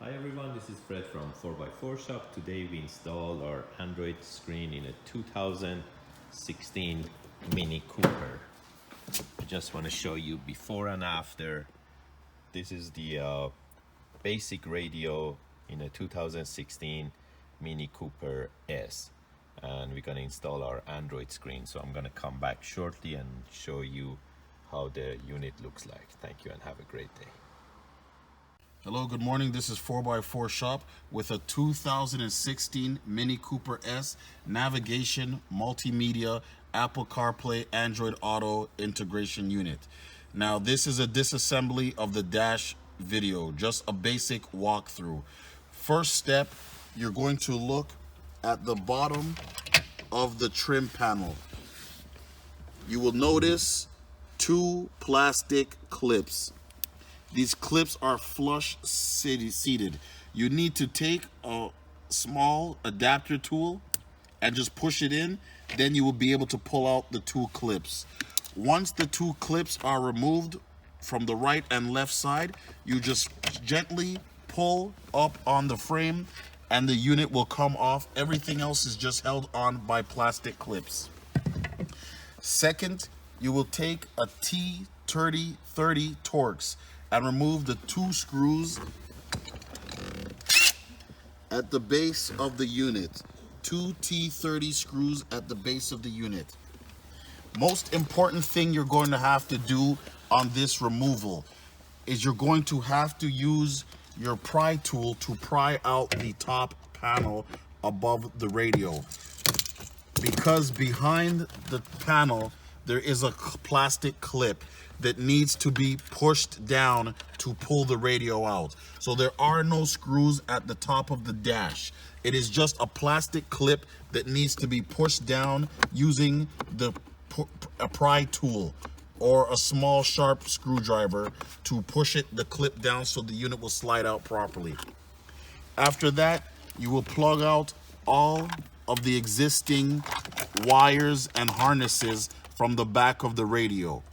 Hi everyone, this is Fred from 4x4 Shop. Today we installed our Android screen in a 2016 Mini Cooper. I just want to show you before and after. This is the basic radio in a 2016 Mini Cooper S. And we're going to install our Android screen. So I'm going to come back shortly and show you how the unit looks like. Thank you and have a great day. Hello, good morning. This is 4x4 Shop with a 2016 Mini Cooper S navigation, multimedia, Apple CarPlay Android Auto integration unit. Now, this is a disassembly of the dash video, just a basic walkthrough. First step, you're going to look at the bottom of the trim panel. You will notice two plastic clips. These clips are flush seated. You need to take a small adapter tool and just push it in. Then you will be able to pull out the two clips. Once the two clips are removed from the right and left side, you just gently pull up on the frame and the unit will come off. Everything else is just held on by plastic clips. Second, you will take a T3030 Torx and remove the two screws at the base of the unit. Two T30 screws at the base of the unit. Most important thing you're going to have to do on this removal is you're going to have to use your pry tool to pry out the top panel above the radio. Because behind the panel there is a plastic clip that needs to be pushed down to pull the radio out. So there are no screws at the top of the dash. It is just a plastic clip that needs to be pushed down using a pry tool or a small sharp screwdriver to push the clip down so the unit will slide out properly. After that, you will plug out all of the existing wires and harnesses from the back of the radio.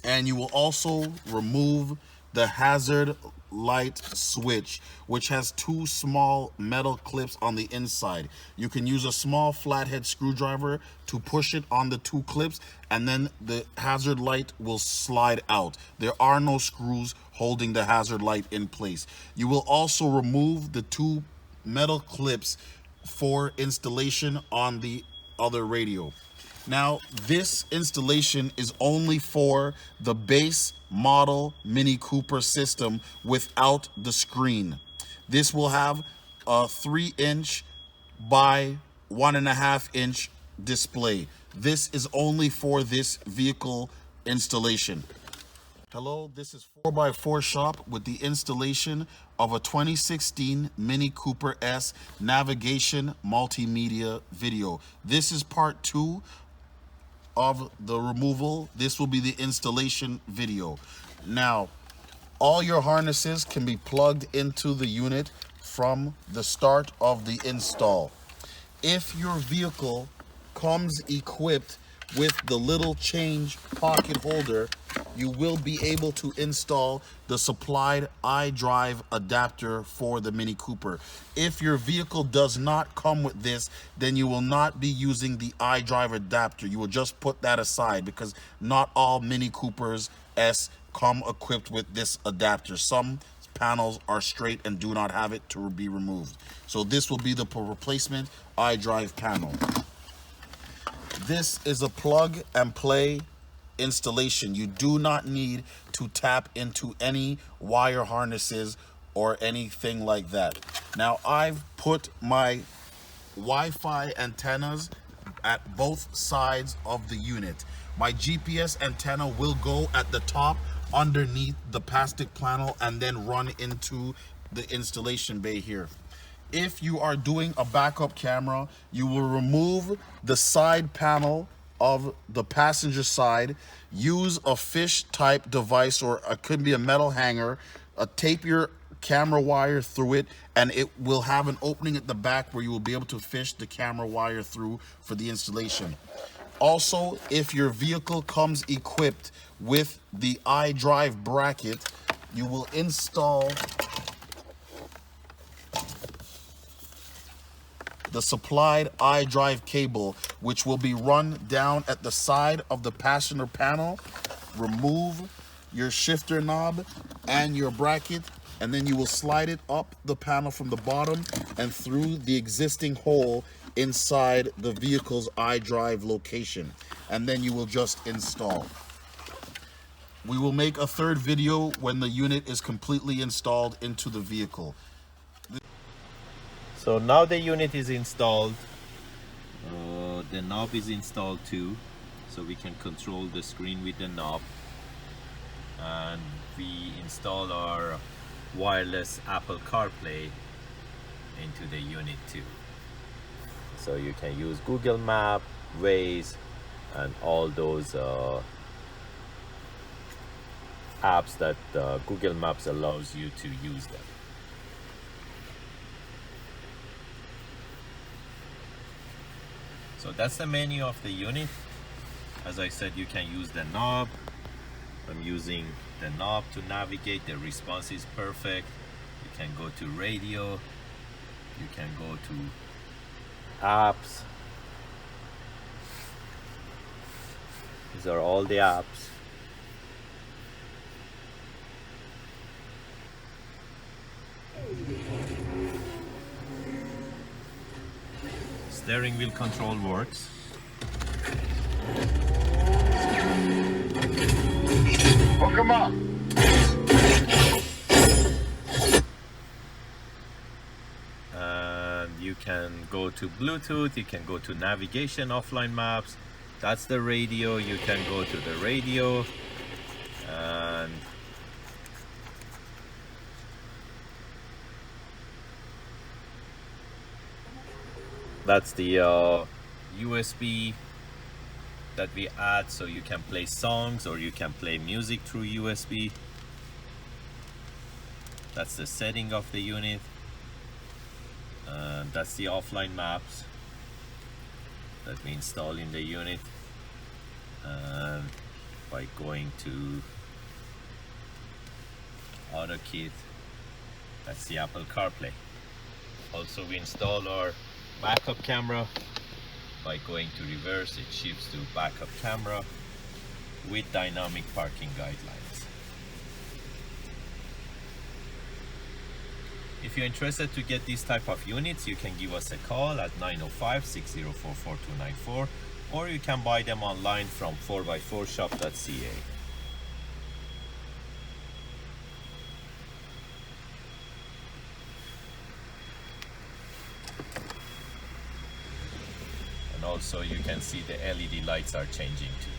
And you will also remove the hazard light switch, which has two small metal clips on the inside. You can use a small flathead screwdriver to push it on the two clips, and then the hazard light will slide out. There are no screws holding the hazard light in place. You will also remove the two metal clips for installation on the other radio. Now, this installation is only for the base model Mini Cooper system without the screen. This will have a 3-inch by 1.5-inch display. This is only for this vehicle installation. Hello, this is 4x4 Shop with the installation of a 2016 Mini Cooper S navigation multimedia video. This is part 2 of the removal. This will be the installation video. Now, all your harnesses can be plugged into the unit from the start of the install. If your vehicle comes equipped with the little change pocket holder, you will be able to install the supplied iDrive adapter for the Mini Cooper. If your vehicle does not come with this, then you will not be using the iDrive adapter. You will just put that aside because not all Mini Coopers S come equipped with this adapter. Some panels are straight and do not have it to be removed. So this will be the replacement iDrive panel. This is a plug and play installation. You do not need to tap into any wire harnesses or anything like that. Now, I've put my Wi-Fi antennas at both sides of the unit. My GPS antenna will go at the top underneath the plastic panel and then run into the installation bay here. If you are doing a backup camera, you will remove the side panel of the passenger side, use a fish type device, or it could be a metal hanger, tape your camera wire through it, and it will have an opening at the back where you will be able to fish the camera wire through for the installation. Also, if your vehicle comes equipped with the iDrive bracket, you will install the supplied iDrive cable, which will be run down at the side of the passenger panel. Remove your shifter knob and your bracket, and then you will slide it up the panel from the bottom and through the existing hole inside the vehicle's iDrive location, and then you will just install. We will make a third video when the unit is completely installed into the vehicle. So now the unit is installed. The knob is installed too, so we can control the screen with the knob. And we install our wireless Apple CarPlay into the unit too. So you can use Google Map, Waze, and all those apps that Google Maps allows you to use them. So that's the menu of the unit. As I said, you can use the knob. I'm using the knob to navigate. The response is perfect. You can go to radio. You can go to apps. These are all the apps. Steering wheel control works. Oh, come on. And you can go to Bluetooth, you can go to navigation, offline maps. That's the radio. You can go to the radio, and that's the USB that we add, so you can play songs or you can play music through USB. That's the setting of the unit, and that's the offline maps that we install in the unit. And by going to AutoKit, that's the Apple CarPlay. Also, we install our backup camera. By going to reverse, it shifts to backup camera with dynamic parking guidelines. If you're interested to get these type of units, you can give us a call at 905-604-4294, or you can buy them online from 4x4shop.ca. And also you can see the LED lights are changing too.